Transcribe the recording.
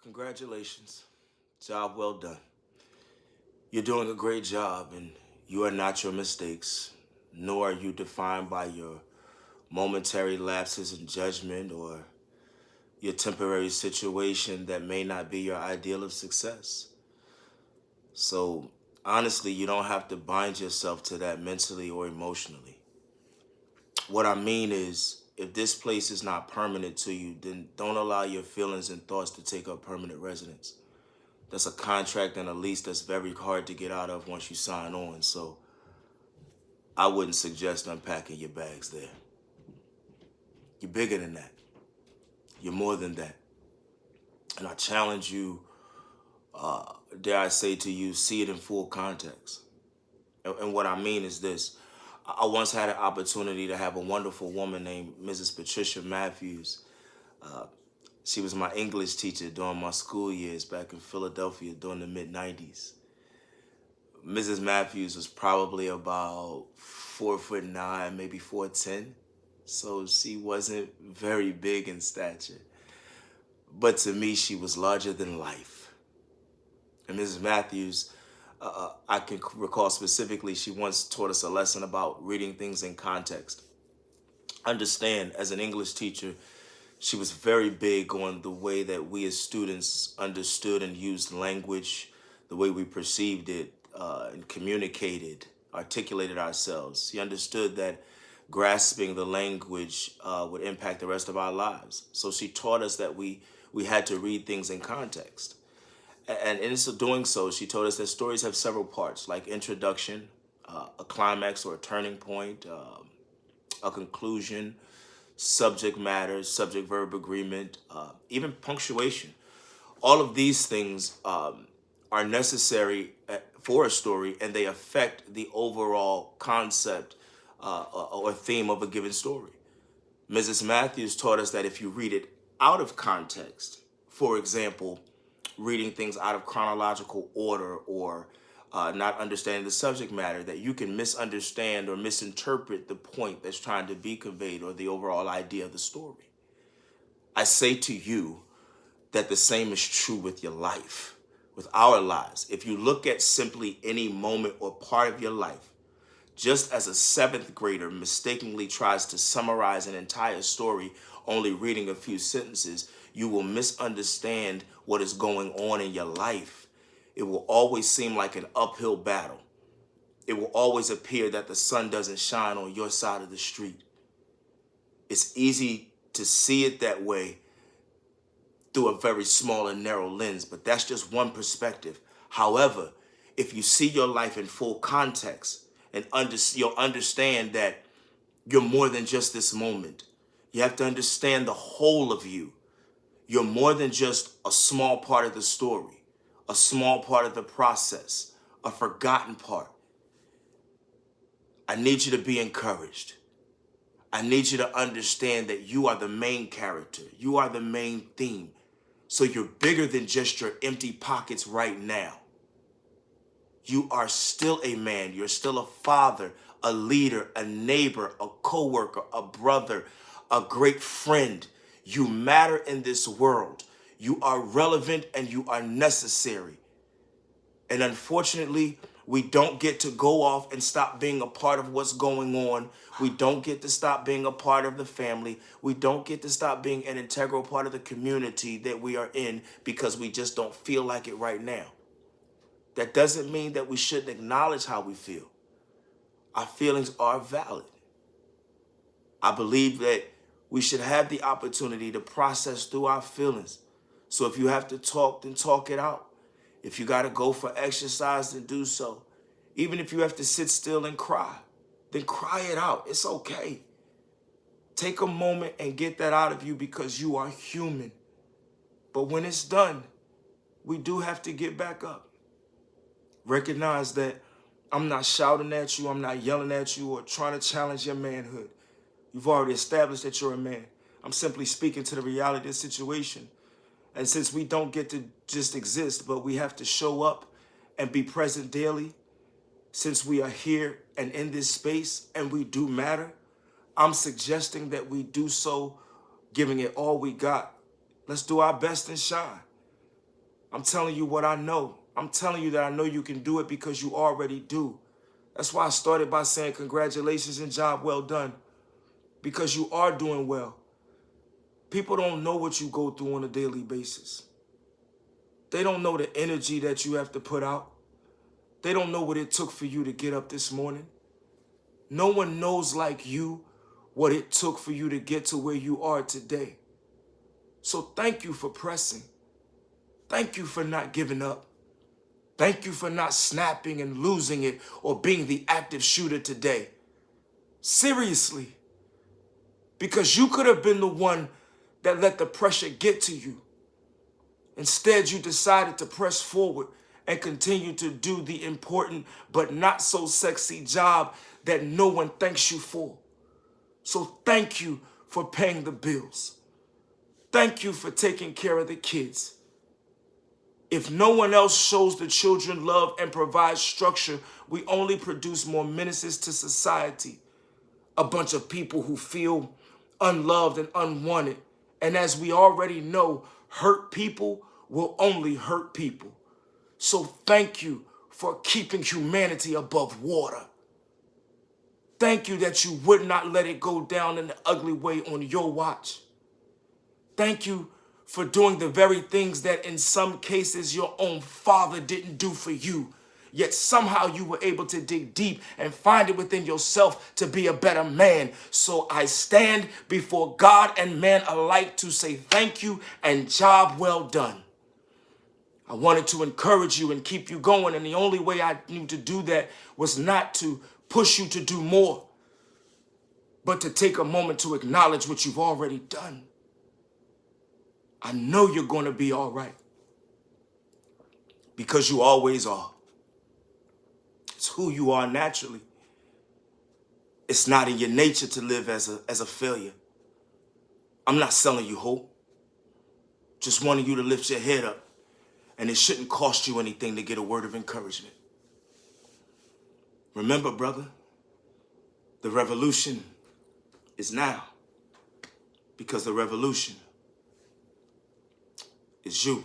Congratulations. Job well done. You're doing a great job, and you are not your mistakes, nor are you defined by your momentary lapses in judgment or your temporary situation that may not be your ideal of success. So, honestly, you don't have to bind yourself to that mentally or emotionally. What I mean is, if this place is not permanent to you, then don't allow your feelings and thoughts to take up permanent residence. That's a contract and a lease that's very hard to get out of once you sign on. So I wouldn't suggest unpacking your bags there. You're bigger than that. You're more than that. And I challenge you, dare I say to you, see it in full context. And what I mean is this. I once had an opportunity to have a wonderful woman named Mrs. Patricia Matthews. She was my English teacher during my school years back in Philadelphia during the mid-90s. Mrs. Matthews was probably about 4'9", maybe 4'10". So she wasn't very big in stature. But to me, she was larger than life. And Mrs. Matthews, I can recall specifically, she once taught us a lesson about reading things in context. Understand, as an English teacher, she was very big on the way that we as students understood and used language, the way we perceived it, and communicated, articulated ourselves. She understood that grasping the language would impact the rest of our lives. So she taught us that we had to read things in context. And in doing so, she told us that stories have several parts, like introduction, a climax or a turning point, a conclusion, subject matter, subject-verb agreement, even punctuation. All of these things are necessary for a story, and they affect the overall concept or theme of a given story. Mrs. Matthews taught us that if you read it out of context, for example, reading things out of chronological order or not understanding the subject matter, that you can misunderstand or misinterpret the point that's trying to be conveyed or the overall idea of the story. I say to you that the same is true with your life, with our lives. If you look at simply any moment or part of your life, just as a seventh grader mistakenly tries to summarize an entire story only reading a few sentences, you will misunderstand what is going on in your life. It will always seem like an uphill battle. It will always appear that the sun doesn't shine on your side of the street. It's easy to see it that way through a very small and narrow lens, but that's just one perspective. However, if you see your life in full context, and you'll understand that you're more than just this moment. You have to understand the whole of you. You're more than just a small part of the story, a small part of the process, a forgotten part. I need you to be encouraged. I need you to understand that you are the main character. You are the main theme. So you're bigger than just your empty pockets right now. You are still a man. You're still a father, a leader, a neighbor, a coworker, a brother, a great friend. You matter in this world. You are relevant and you are necessary. And unfortunately, we don't get to go off and stop being a part of what's going on. We don't get to stop being a part of the family. We don't get to stop being an integral part of the community that we are in because we just don't feel like it right now. That doesn't mean that we shouldn't acknowledge how we feel. Our feelings are valid. I believe that we should have the opportunity to process through our feelings. So if you have to talk, then talk it out. If you got to go for exercise, then do so. Even if you have to sit still and cry, then cry it out. It's okay. Take a moment and get that out of you because you are human. But when it's done, we do have to get back up. Recognize that I'm not shouting at you, I'm not yelling at you or trying to challenge your manhood. You've already established that you're a man. I'm simply speaking to the reality of the situation. And since we don't get to just exist, but we have to show up and be present daily, since we are here and in this space and we do matter, I'm suggesting that we do so giving it all we got. Let's do our best and shine. I'm telling you what I know. I'm telling you that I know you can do it because you already do. That's why I started by saying congratulations and job well done, because you are doing well. People don't know what you go through on a daily basis. They don't know the energy that you have to put out. They don't know what it took for you to get up this morning. No one knows like you what it took for you to get to where you are today. So thank you for pressing. Thank you for not giving up. Thank you for not snapping and losing it or being the active shooter today. Seriously. Because you could have been the one that let the pressure get to you. Instead, you decided to press forward and continue to do the important but not so sexy job that no one thanks you for. So thank you for paying the bills. Thank you for taking care of the kids. If no one else shows the children love and provides structure, we only produce more menaces to society. A bunch of people who feel unloved and unwanted. And as we already know, hurt people will only hurt people. So thank you for keeping humanity above water. Thank you that you would not let it go down in an ugly way on your watch. Thank you for doing the very things that in some cases your own father didn't do for you. Yet somehow you were able to dig deep and find it within yourself to be a better man. So I stand before God and man alike to say thank you and job well done. I wanted to encourage you and keep you going, and the only way I knew to do that was not to push you to do more, but to take a moment to acknowledge what you've already done. I know you're going to be all right, because you always are. It's who you are naturally. It's not in your nature to live as a failure. I'm not selling you hope. Just wanting you to lift your head up. And it shouldn't cost you anything to get a word of encouragement. Remember, brother, the revolution is now. Because the revolution is you.